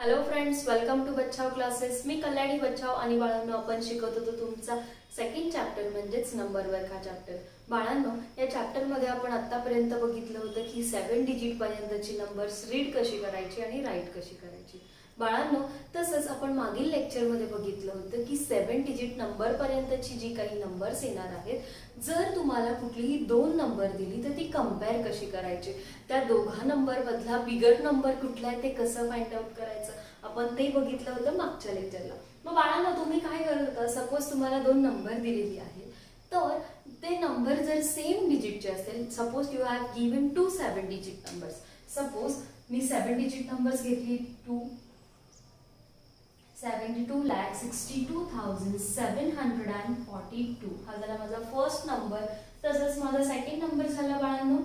Hello friends, welcome to Bachchav classes. मी कल्याणी बच्चाव आणि बाळांनो आपण शिकवत होतो तुमचा सेकंड चॅप्टर म्हणजेच नंबर वर्क हा चॅप्टर. बाळांनो, या चॅप्टरमध्ये आपण आतापर्यंत बघितलं होतं की 7 डिजिट पर्यंतची नंबर्स रीड कशी करायची आणि राईट कशी करायची. बाळांनो, तसंच आपण मागील लेक्चरमध्ये बघितलं होतं की 7 डिजिट नंबर पर्यंतची जी काही नंबर्स येणार आहेत, जर तुम्हाला कुठलीही दोन नंबर दिली तर ती कंपेअर कशी करायची, त्या दोघा नंबर मधला बिगर नंबर कुठला आहे ते कसं फाइंड आउट करायचं, आपण ते बघितलं होतं मागच्या लेक्चरला. मग बाळांनो, तुम्ही काय करत होता, सपोज तुम्हाला दोन नंबर दिलेली आहे तर ते नंबर जर सेम डिजिटचे असेल, suppose you have given 2 7 digit numbers. Suppose me 7 digit numbers घेतली 72,62,742 हा झाला माझा फर्स्ट नंबर. तसंच माझा सेकंड नंबर झाला बाळांनो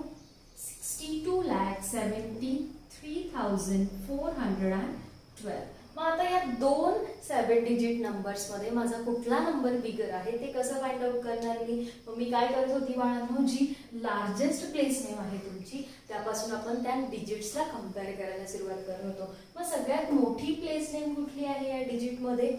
62,73,412. मग आता या दोन 7 डिजिट नंबर्स मध्ये माझा कुठला नंबर बिगर आहे ते कसं फाइंड आउट करणार मी. मग मी काय करत होती बाळांनो, जी लार्जेस्ट प्लेस नेम आहे तुमची त्यापासून आपण त्या डिजिट्सला कंपेअर करायला सुरुवात करत होतो. मग सगळ्यात मोठी प्लेस नेम कुठली आहे या डिजिट मध्ये?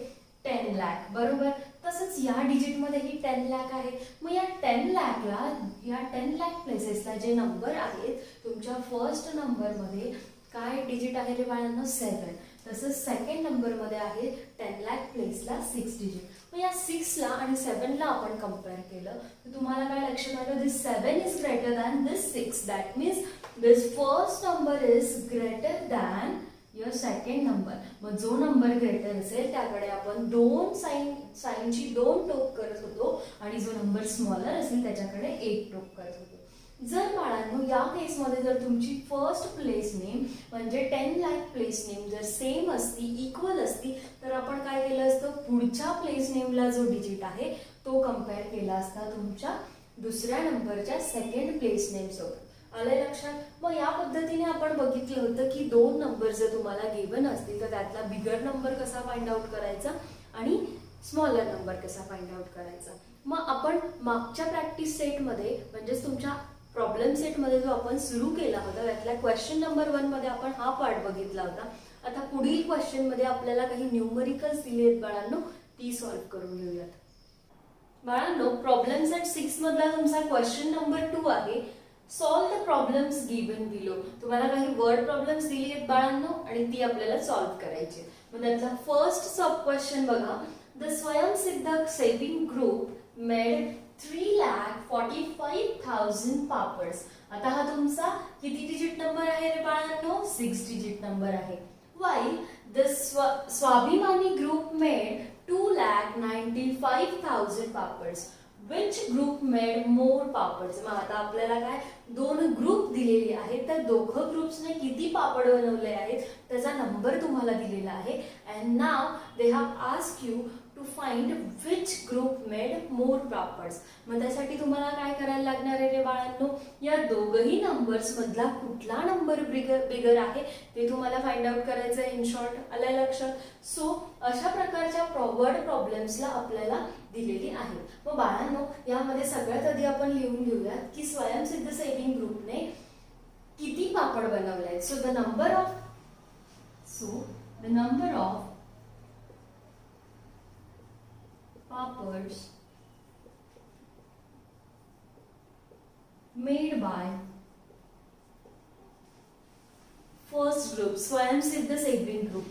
10 लाख, बरोबर. तसंच या डिजिट मध्ये ही 10 लाख आहे. मग या 10 लाखला, या 10 लाख प्लेसेसला जे नंबर आहेत तुमच्या फर्स्ट नंबर मध्ये काय डिजिट आहे रे बाळांनो? 7. तसंच सेकंड नंबर मध्ये आहे 10 लाख प्लेसला 6 डिजिट. मग या 6 ला आणि 7 ला आपण कंपेअर केलं तर तुम्हाला काय लक्षात आलं? दिस 7 is greater than this 6. That means this first number is greater than your second number. मग जो नंबर ग्रेटर असेल त्याकडे आपण दोन साइनची दोन टोक करत होतो आणि जो नंबर स्मॉलर असेल त्याच्याकडे एक टोक करत होतो. जर बाळांनो या केसमध्ये जर तुमची फर्स्ट प्लेस नेम म्हणजे 10 लाख प्लेस नेम जर सेम असती, इक्वल असती, तर आपण काय केलं असतं, पुढच्या प्लेस नेमला जो डिजिट आहे तो कंपेअर केला असता तुमच्या दुसऱ्या नंबरच्या सेकंड प्लेस नेम सोबत. आलंय लक्षात? मग या पद्धतीने आपण बघितलं होतं की दोन नंबर जर तुम्हाला गिवन असतील तर त्यातला बिगर नंबर कसा फाइंड आउट करायचा आणि स्मॉलर नंबर कसा फाइंड आउट करायचा. मग आपण मागच्या प्रॅक्टिस सेटमध्ये म्हणजेच तुमच्या प्रॉब्लेम सेटमध्ये जो आपण सुरू केला होता त्यातल्या क्वेश्चन नंबर 1 मध्ये आपण हा पार्ट बघितला होता. आता पुढील क्वेश्चन मध्ये आपल्याला काही न्यूमरिकल्स दिले आहेत बाळांनो, ती सॉल्व्ह करून घेऊयात. बाळांनो, प्रॉब्लेम सेट 6 मधला तुमचा क्वेश्चन नंबर 2 आहे. Solve the problems given below. तुम्हाला काही वर्ड प्रॉब्लेम्स दिली आहेत बाळांनो आणि ती आपल्याला सॉल्व्ह करायची. मग त्यातला फर्स्ट सब क्वेश्चन बघा. The Swayamsiddha saving group made 3,45,000 papads. आता हा तुमचा किती डिजिट नंबर आहे रे बाळांनो? 6 डिजिट नंबर आहे. वाईल द स्वाभिमानी group made 2,95,000 papads. Which group made more papads. मग आता आपल्याला काय दोन ग्रुप दिलेले आहेत, त्या दोघं ग्रुप्सने किती पापड बनवले आहेत त्याचा नंबर तुम्हाला दिलेला आहे. And now they have asked you to find which group made more papads. मग त्यासाठी तुम्हाला काय करायला लागणार आहे रे बाळांनो, या दोघही नंबर्स मधला कुठला नंबर बिगर आहे ते तुम्हाला फाइंड आउट करायचं आहे. इन शॉर्ट, आलं लक्षात? सो अशा प्रकारच्या वर्ड प्रॉब्लेम्सला आपल्याला दिलेली आहे. मग बाळांनो, यामध्ये सगळ्यात आधी आपण लिहून घेऊयात की स्वयंसिद्ध सेविंग ग्रुपने किती पापड बनवले आहेत. So the number of papads made by first group, Swayamsiddha saving group.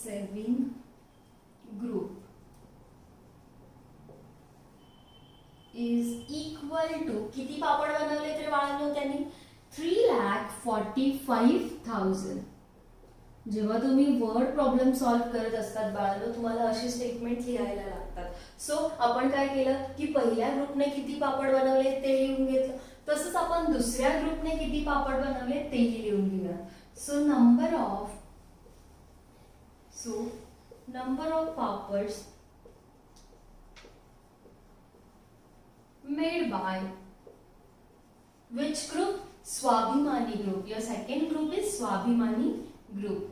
Saving group is equal to किती पापड बनवले तर बाळांनो त्यांनी? 3,45,000. जेव्हा तुम्ही वर्ड प्रॉब्लेम सॉल्व्ह करत असतात बाळांनो, तुम्हाला अशी स्टेटमेंट लिहायला लागतात. सो आपण काय केलं की पहिल्या ग्रुपने किती पापड बनवले ते लिहून घेतलं. तसंच आपण दुसऱ्या ग्रुपने किती पापड बनवले तेही लिहून घेऊया. So number of papads made by which group? Swabhimani group. Your second group is Swabhimani group.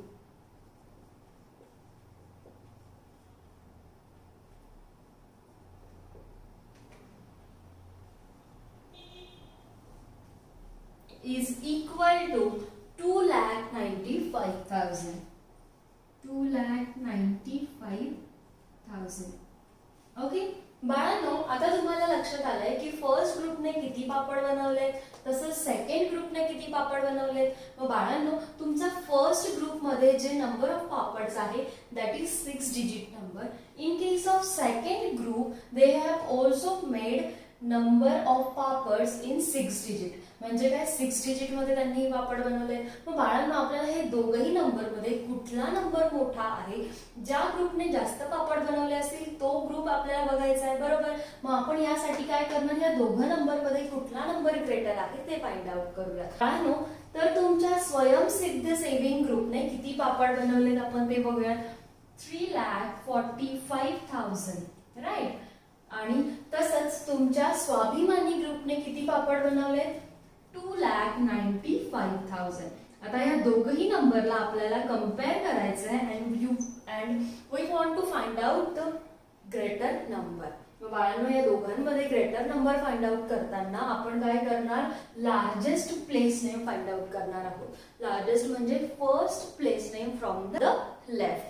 is equal to 2,95,000. 2,95,000. Okay बाळांनो, आता तुम्हाला लक्षात आलंय की फर्स्ट ग्रुपने किती पापड बनवलेत, तसंच सेकंड ग्रुपने किती पापड बनवलेत. मग बाळांनो, तुमचा फर्स्ट ग्रुप मध्ये जे नंबर ऑफ पापड्स आहे that is 6 digit number. In case of second group they have also made number of papads in 6 digit. म्हणजे काय, 6 डिजिट मध्ये त्यांनी पापड बनवले. मग बाळांनो, आपल्याला हे दोघही नंबर मध्ये कुठला नंबर मोठा आहे, ज्या ग्रुपने जास्त पापड बनवले असतील तो ग्रुप आपल्याला बघायचा आहे, बरोबर. मग आपण यासाठी काय करणार, या दोघं नंबर मध्ये कुठला नंबर ग्रेटर आहे ते फाइंड आउट करूया. बाळांनो, तर तुमच्या स्वयंसिद्ध सेव्हिंग ग्रुपने किती पापड बनवलेत आपण ते बघूया. 3,45,000 राईट. आणि तसंच तुमच्या स्वाभिमानी ग्रुपने किती पापड बनवलेत, 2,95,000. आता या दोघही नंबरला आपल्याला कंपेअर करायचं आहे and we want to find out the greater number. बाळांनो, या दोघांमध्ये ग्रेटर नंबर फाइंड आउट करताना आपण काय करणार, largest place name find out करणार आहोत. लार्जेस्ट म्हणजे first place name from the left.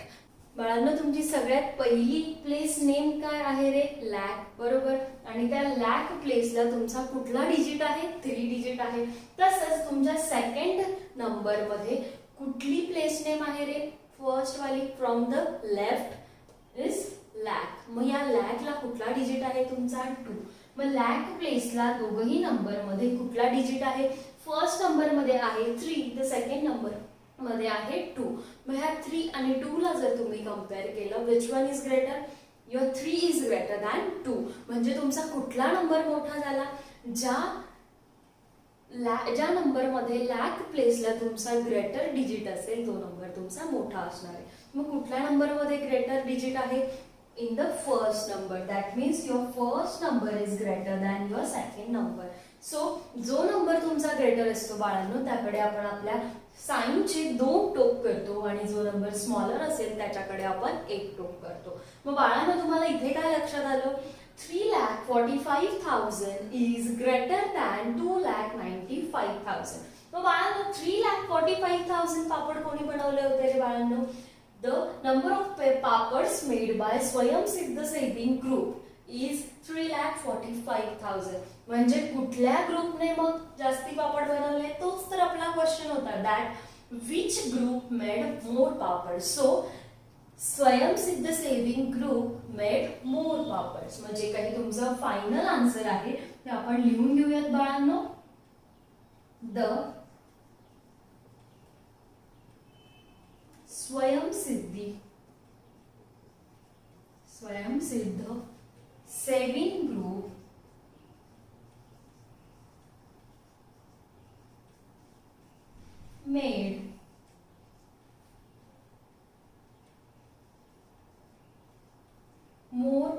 बाळांनो, तुमची सगळ्यात पहिली प्लेस नेम काय आहे रे, लॅक, बरोबर. आणि त्या लॅक प्लेसला तुमचा कुठला डिजिट आहे, 3 डिजिट आहे. तसंच तुमच्या सेकंड नंबर मध्ये कुठली प्लेस नेम आहे रे, फर्स्ट वाली from the left is lakh. मग या लॅकला कुठला डिजिट आहे तुमचा, 2. मग लॅक प्लेसला दोघही नंबर मध्ये कुठला डिजिट आहे, फर्स्ट नंबर मध्ये आहे 3, तर सेकंड नंबर मध्ये आहे 2. मग ह्या 3 आणि 2 ला जर तुम्ही कंपेअर केलं, which one is greater, your 3 is greater than 2. म्हणजे तुमचा कुठला नंबर मोठा झाला, ज्या नंबर मध्ये लॅक प्लेसला तुमचा ग्रेटर डिजिट असेल तो नंबर तुमचा मोठा असणार आहे. मग कुठल्या नंबर मध्ये ग्रेटर डिजिट आहे, in the first number. That means your first number is greater than your second number. So जो नंबर तुमचा ग्रेटर असतो बाळांनो, त्याकडे आपण आपल्या साइनचे 2 टोक करतो आणि जो नंबर स्मॉलर असेल त्याच्याकडे आपण 1 टोक करतो. मग बाळांनो, तुम्हाला इथे काय लक्षात आलं, 3,45,000 इज ग्रेटर दॅन 2,95,000. मग बाळांनो, 3,45,000 पापड कोणी बनवले होते रे बाळांनो, the number of papads made by Swayamsiddha saving group is 3,45,000. म्हणजे कुठल्या ग्रुपने मग जास्ती पापड बनवले, तोच तर आपला क्वेश्चन होता, that which group made more papad. So Swayamsiddha saving group made more papads. म्हणजे काही तुमचा फायनल आन्सर आहे ते आपण लिहून घेऊयात बाळांनो. The Swayamsiddha saving group made more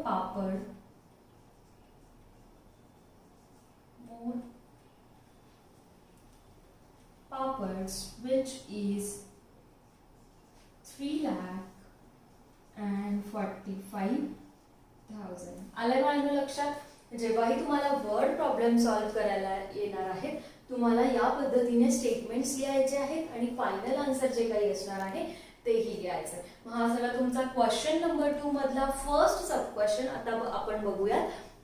papads, which is 3,45,000. आलं माझ्या लक्षात. जेव्हाही तुम्हाला वर्ड प्रॉब्लेम सॉल्व्ह करायला येणार आहे, तुम्हाला या पद्धतीने स्टेटमेंट्स लिहायचे आहेत आणि फायनल आन्सर जे काही असणार आहे तेही लिहायचं. मग हा झाला तुमचा क्वेश्चन नंबर 2 मधला फर्स्ट सब क्वेश्चन. आता आपण बघूया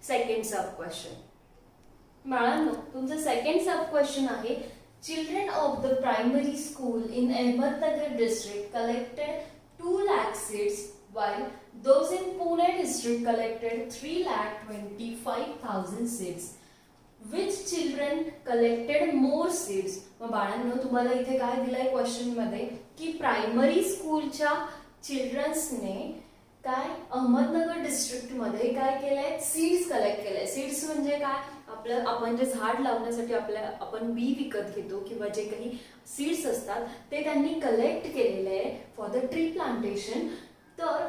सेकंड सब क्वेश्चन. बाळांनो, तुमचा सेकंड सब क्वेश्चन आहे, children of the primary school in Ahmednagar district collected 2 lakh seeds while those in Pune district collected 3,25,000 seeds. Which children collected more seeds? मग बाळांनो, तुम्हाला इथे काय दिलंय क्वेश्चन मध्ये की प्रायमरी स्कूलच्या चिल्ड्रन्सने काय अहमदनगर डिस्ट्रिक्ट मध्ये काय केलंय, सीड्स कलेक्ट केलंय. सीड्स म्हणजे काय, आपण जे झाड लावण्यासाठी आपण बी विकत घेतो किंवा जे काही सीड्स असतात ते त्यांनी कलेक्ट केलेले आहे फॉर द ट्री प्लांटेशन. तर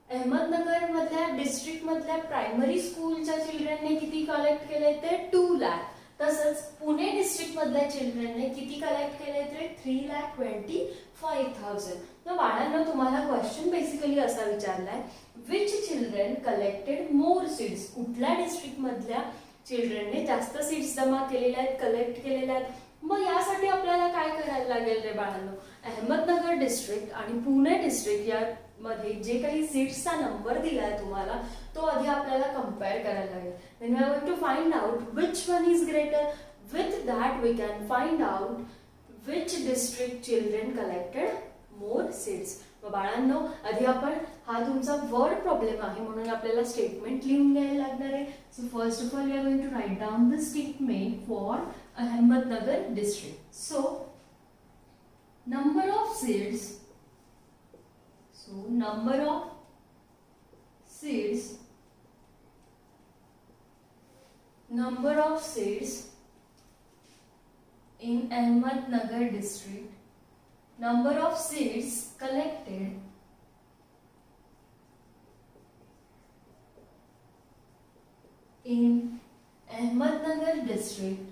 अहमदनगर मधल्या डिस्ट्रिक्ट मधल्या प्रायमरी स्कूलच्या चिल्ड्रनने किती कलेक्ट केले ते 2 lakh. तसंच पुणे डिस्ट्रिक्ट मधल्या चिल्ड्रनने किती कलेक्ट केले ते 3,25,000. तर बाळांनो, तुम्हाला क्वेश्चन बेसिकली असा विचारलाय, which children collected more seeds. कुठल्या डिस्ट्रिक्ट मधल्या चिल्ड्रनने जास्त सीड्स जमा केलेल्या आहेत, कलेक्ट केलेल्या आहेत. मग यासाठी आपल्याला काय करायला लागेल रे बाळांनो, अहमदनगर डिस्ट्रिक्ट आणि पुणे डिस्ट्रिक्ट या मध्ये जे काही सीट्सचा नंबर दिलाय तुम्हाला तो आधी आपल्याला कंपेअर करायला लागेल. Then we are going to find out which one is greater. With that we can find out which district children collected more seats. बाळांनो आधी आपण हा तुमचा वर्ड प्रॉब्लेम आहे म्हणून आपल्याला स्टेटमेंट लिहून घ्यायला लागणार आहे. So first of all we are going to write down the statement for Ahmednagar district. So number of seats, so number of seats in Ahmednagar district, number of seats collected in Ahmednagar district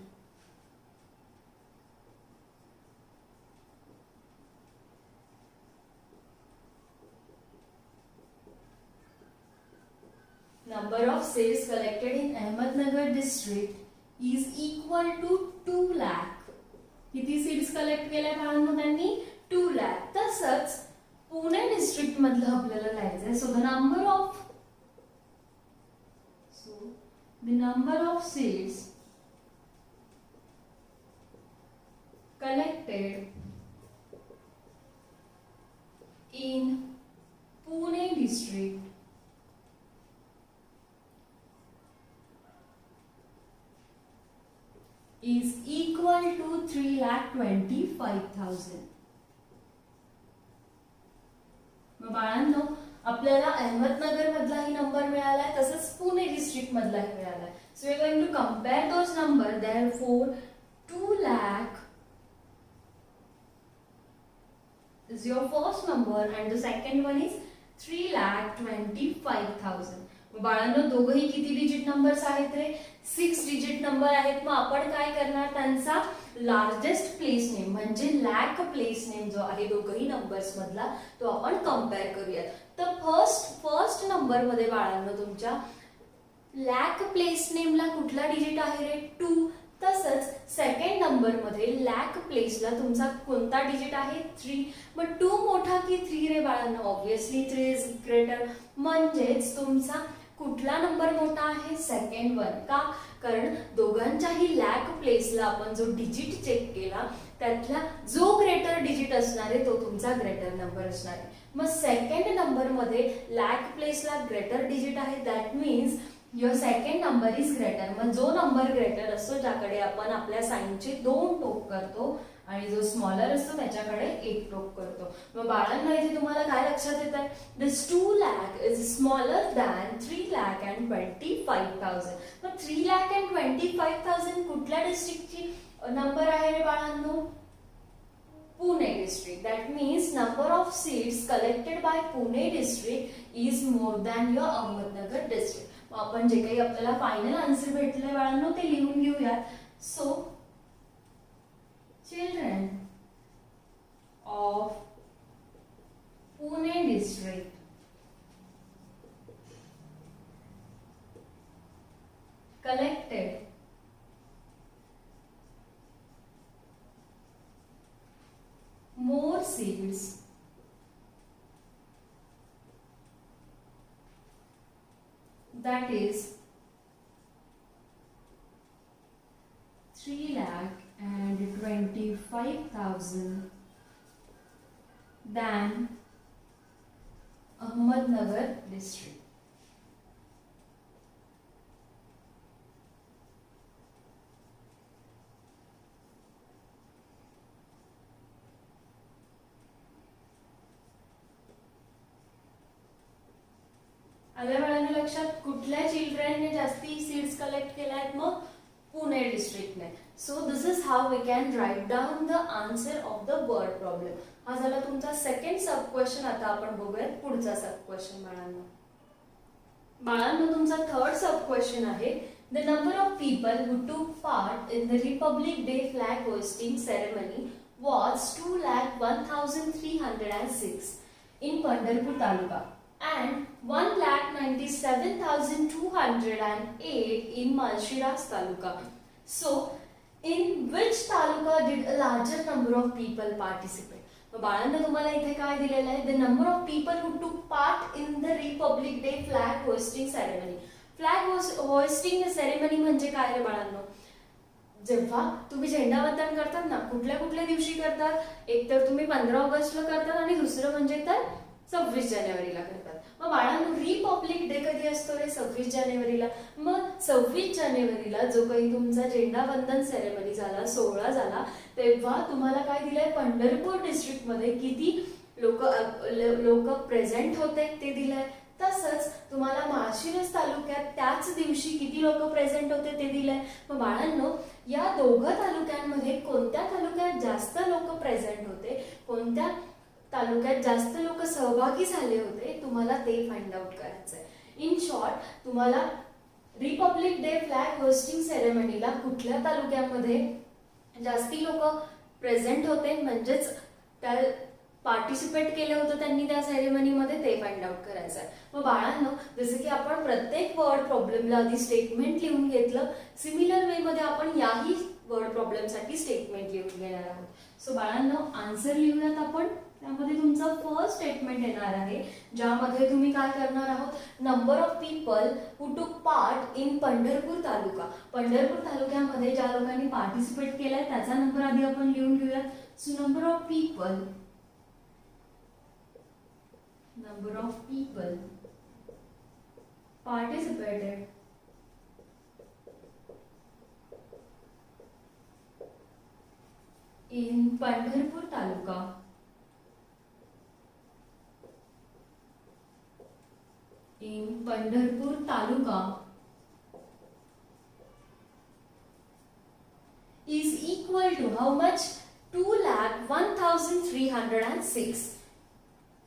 number of seats collected in Ahmednagar district is equal to 2 lakh. किती seats collect केल्या बाळांनो त्यांनी? 2 lakh. तसंच Pune district मधलं आपल्याला लिहायचंय. So the number of seats collected in Pune district is equal to 3,25,000. मग बाळांनो आपल्याला अहमदनगर मधलाही नंबर मिळालाय तसंच पुणे डिस्ट्रिक्ट मधलाही मिळालाय. So we are going to compare those number. Therefore 2 lakh is your first number and the second one is 3,25,000. बाळांनो दोघही किती डिजिट नंबर्स आहेत रे? 6 डिजिट नंबर आहेत. मग आपण काय करणार त्यांचा लार्जेस्ट प्लेस नेम म्हणजे लॅक प्लेस नेम जो आहे दोघही नंबर्स मधला तो आपण कंपेअर करूयात. तर फर्स्ट नंबर मध्ये बाळांनो तुमच्या लॅक प्लेस नेमला कुठला डिजिट आहे रे? 2. तसंच सेकंड नंबर मध्ये लॅक प्लेसला तुमचा कोणता डिजिट आहे? 3. मग 2 मोठा की 3 रे बाळांनो? Obviously 3 is greater. म्हणजेच तुमचा कुठला नंबर मोठा आहे? Second one. का? कारण दोघांच्याही लॅक प्लेसला आपण जो डिजिट चेक केला त्यातला जो ग्रेटर डिजिट असणार आहे तो तुमचा ग्रेटर नंबर असणार आहे. मग सेकंड नंबर मध्ये लॅक प्लेसला ग्रेटर डिजिट आहे. That means your second number is greater. मग जो नंबर ग्रेटर असतो ज्याकडे आपण आपल्या साइनचे 2 टोक करतो आणि जो स्मॉलर असतो त्याच्याकडे 1 टोक करतो. मग बाळांना इथे तुम्हाला काय लक्षात येत आहे? दिस 2 lakh इज स्मॉलर दॅन 3,25,000. मग 3,25,000 कुठल्या डिस्ट्रिक्टची नंबर आहे रे बाळांनो? Pune district. That means number of seats collected by Pune district is more than your Ahmednagar district. आपण जे काही आपल्याला फायनल आन्सर भेटले बाळांनो ते लिहून घेऊयात. So children of Pune district collected more seats that is 3,25,000 than Ahmednagar district. आल्या बाळांनी लक्षात कुठल्या चिल्ड्रनने जास्ती सीट्स कलेक्ट केल्या आहेत? मग पुणे डिस्ट्रिक्टने. So this is how we can write down the answer of the word problem. हा झाला तुमचा सेकंड सब क्वेश्चन. आता आपण बघूयात पुढचा सब क्वेश्चन बाळांनो तुमचा थर्ड सब क्वेश्चन आहे. द नंबर ऑफ पीपल हु टूक part in the Republic day flag hosting ceremony was 2,01,306 in Pandharpur taluka and 1,97,208 in Malshiras Taluka. So in which taluka did a larger number of people participate. मग बाळांना तुम्हाला इथे काय दिलेलं आहे, the number of people हु टूक part in the Republic day flag hosting ceremony. Flag hosting ceremony म्हणजे काय रे बाळांनो, जेव्हा तुम्ही झेंडावंदन करतात ना, कुठल्या कुठल्या दिवशी करतात, एक तर तुम्ही 15 ऑगस्टला करतात आणि दुसरं म्हणजे तर 26 जानेवारीला करतात. मग बाळांनो रिपब्लिक डे कधी असतो रे, 26 जानेवारीला. मग 26 जानेवारीला जो काही तुमचा झेंडावंदन सेरेमनी झाला, सोहळा झाला, तेव्हा तुम्हाला काय दिलंय, पंढरपूर डिस्ट्रिक्ट मध्ये किती लोक प्रेझेंट होते ते दिलंय. तसंच तुम्हाला माळशिरस तालुक्यात त्याच दिवशी किती लोक प्रेझेंट होते ते दिलंय. मग बाळांनो या दोघं तालुक्यांमध्ये कोणत्या तालुक्यात जास्त लोक प्रेझेंट होते, कोणत्या तालुक्यात जास्त लोक सहभागी झाले होते, तुम्हाला ते फाइंड आउट करायचं आहे. इन शॉर्ट तुम्हाला रिपब्लिक डे फ्लॅग होस्टिंग सेरेमनीला कुठल्या तालुक्यामध्ये जास्ती लोक प्रेझेंट होते म्हणजेच त्या पार्टिसिपेट केलं होतं त्यांनी त्या सेरेमनीमध्ये, ते फाइंड आउट करायचं आहे. मग बाळांनो जसं की आपण प्रत्येक वर्ड प्रॉब्लेमला आधी स्टेटमेंट लिहून घेतलं, सिमिलर वे मध्ये आपण याही वर्ड प्रॉब्लेमसाठी स्टेटमेंट लिहून घेणार आहोत. सो बाळांनो आन्सर लिहूयात आपण. त्यामध्ये तुमचं फर्स्ट स्टेटमेंट येणार आहे, ज्यामध्ये तुम्ही काय करणार आहोत, नंबर ऑफ पीपल हु टूक पार्ट इन पंढरपूर तालुका. पंढरपूर तालुक्यामध्ये ज्या लोकांनी पार्टिसिपेट केलंय त्याचा नंबर आधी आपण लिहून घेऊयात. So number of people participated in Pandharpur taluka is equal to how much, 2,01,306.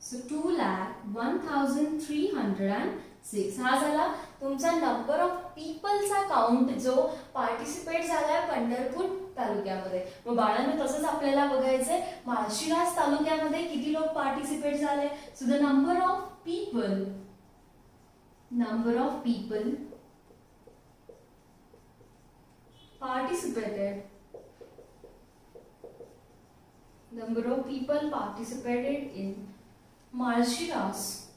So 2,01,306 हा झाला तुमचा नंबर ऑफ पीपलचा काउंट जो पार्टिसिपेट झालाय पंढरपूर तालुक्यामध्ये. मग बाळांनो तसंच आपल्याला बघायचंय माळशिरस तालुक्यामध्ये किती लोक पार्टिसिपेट झाले. So the number of people participated in Malshiras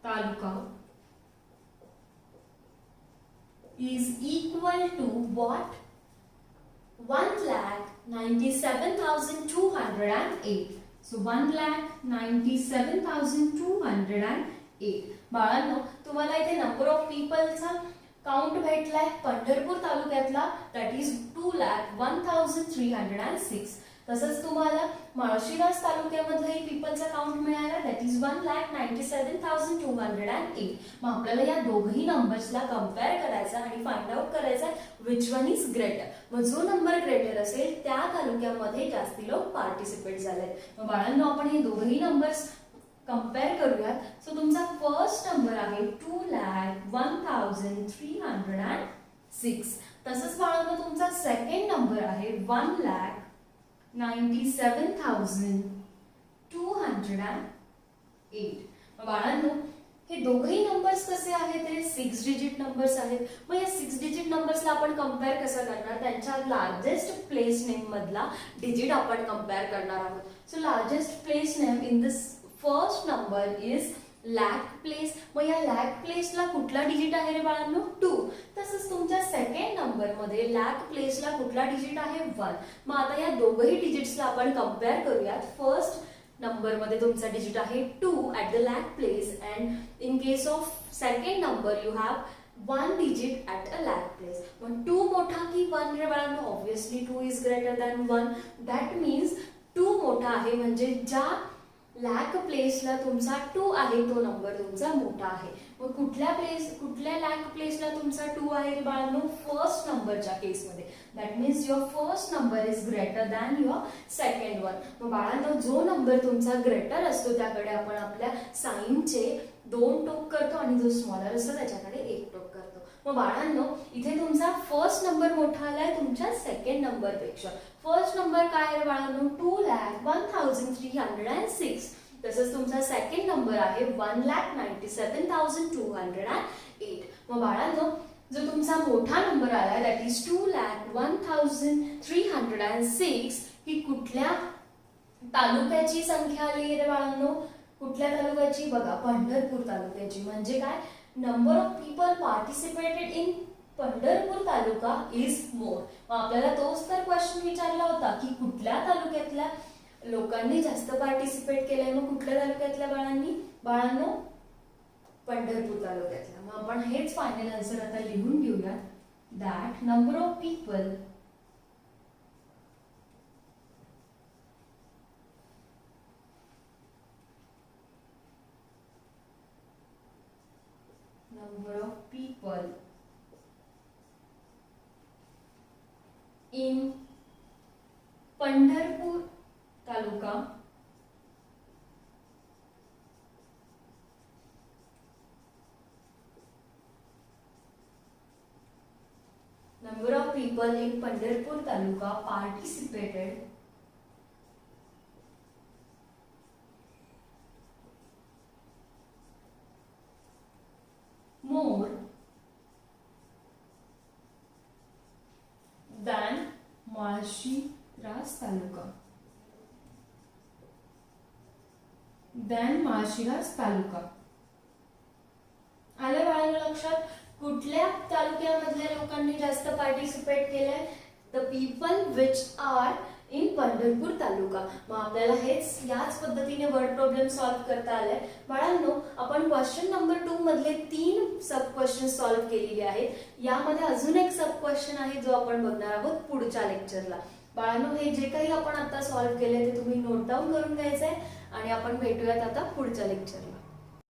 Taluka is equal to what, 1,97,208. So 1,97,208. बाळांनो तुम्हाला इथे नंबर ऑफ पीपलचा काउंट भेटलाय पंढरपूर तालुक्यातला, दॅट इज 2,01,306. तसंच तुम्हाला माळशिरस तालुक्यामधलाही पीपलचा काउंट मिळाला, दॅट इज 1,97,208. मग आपल्याला या दोघही नंबर्सला कम्पेअर करायचा आणि फाइंड आउट करायचा विच वन इज ग्रेटर. मग जो नंबर ग्रेटर असेल त्या तालुक्यामध्ये जास्ती लोक पार्टिसिपेट झाले. मग बाळांनो आपण हे दोघही नंबर्स कंपेअर करूयात. सो तुमचा फर्स्ट नंबर आहे 2,01,306. तसंच बाळांनो तुमचा सेकंड नंबर आहे 1,97,208. बाळांनो हे दोघही नंबर्स कसे आहेत, ते 6 डिजिट नंबर्स आहेत. मग या 6 डिजिट नंबर्सला आपण कंपेअर कसं करणार, त्यांच्या लार्जेस्ट प्लेस नेम मधला डिजिट आपण कंपेअर करणार आहोत. So largest place name in this first number is lakh place. मग या लॅक प्लेसला कुठला डिजिट आहे रे बाळांनो, 2. तसंच तुमच्या सेकंड नंबर मध्ये लॅक प्लेसला कुठला डिजिट आहे, 1. मग आता या दोघही डिजिट्सला आपण कंपेअर करूयात. फर्स्ट नंबर मध्ये तुमचा डिजिट आहे 2 at the lakh place, and in case of second number you have 1 digit at a lakh place. मग 2 मोठा की 1 रे बाळांनो, obviously 2 is greater than 1. That means 2 मोठा आहे, म्हणजे ज्या लॅक प्लेसला तुमचा 2 आहे तो नंबर तुमचा मोठा आहे. मग कुठल्या लॅक प्लेसला तुमचा 2 आहे रे बाळांनो, फर्स्ट नंबरच्या केसमध्ये. That means your first number is greater than your second one. मग बाळांनो जो नंबर तुमचा ग्रेटर असतो त्याकडे आपण आपल्या साइनचे 2 टोक करतो आणि जो स्मॉलर असतो त्याच्याकडे 1 टोक करतो. मग बाळांनो इथे तुमचा फर्स्ट नंबर मोठा आलाय तुमच्या सेकंड नंबर पेक्षा. फर्स्ट नंबर काय आहे बाळांनो, 2,01,306. तसंच तुमचा सेकंड नंबर आहे 1,97,208. मग बाळांनो जो तुमचा मोठा नंबर आला दॅट इज 2,01,306 ही कुठल्या तालुक्याची संख्या आली रे बाळांनो? कुठल्या तालुक्याची? बघा, पंढरपूर तालुक्याची. म्हणजे काय? Number of people participated in Pandharpur taluka is more. मग आपल्याला तोच तर क्वेश्चन विचारला होता की कुठल्या तालुक्यातल्या लोकांनी जास्त पार्टिसिपेट केलंय. मग कुठल्या तालुक्यातल्या बाळांनो? पंढरपूर तालुक्यातल्या. मग आपण हेच फायनल आन्सर आता लिहून घेऊया. That number of people in Pandharpur taluka number of people in Pandharpur taluka participated more than Malshiras taluka. आलं बाळांनो लक्षात? कुठल्या तालुक्यामधल्या लोकांनी जास्त पार्टिसिपेट केलंय? The people which are in Pandharpur taluka. मग आपल्याला हेच याच पद्धतीने वर्ड प्रॉब्लेम सॉल्व्ह करता आलाय. बाळांनो, आपण क्वेश्चन नंबर 2 मधले 3 सब क्वेश्चन सॉल्व्ह केलेले आहेत. यामध्ये अजून एक सब क्वेश्चन आहे जो आपण बघणार आहोत पुढच्या लेक्चरला. बाळांनो, हे जे काही आपण आता सॉल्व्ह केले ते तुम्ही नोट डाऊन करून घ्यायचंय आणि आपण भेटूयात आता पुढच्या लेक्चरला.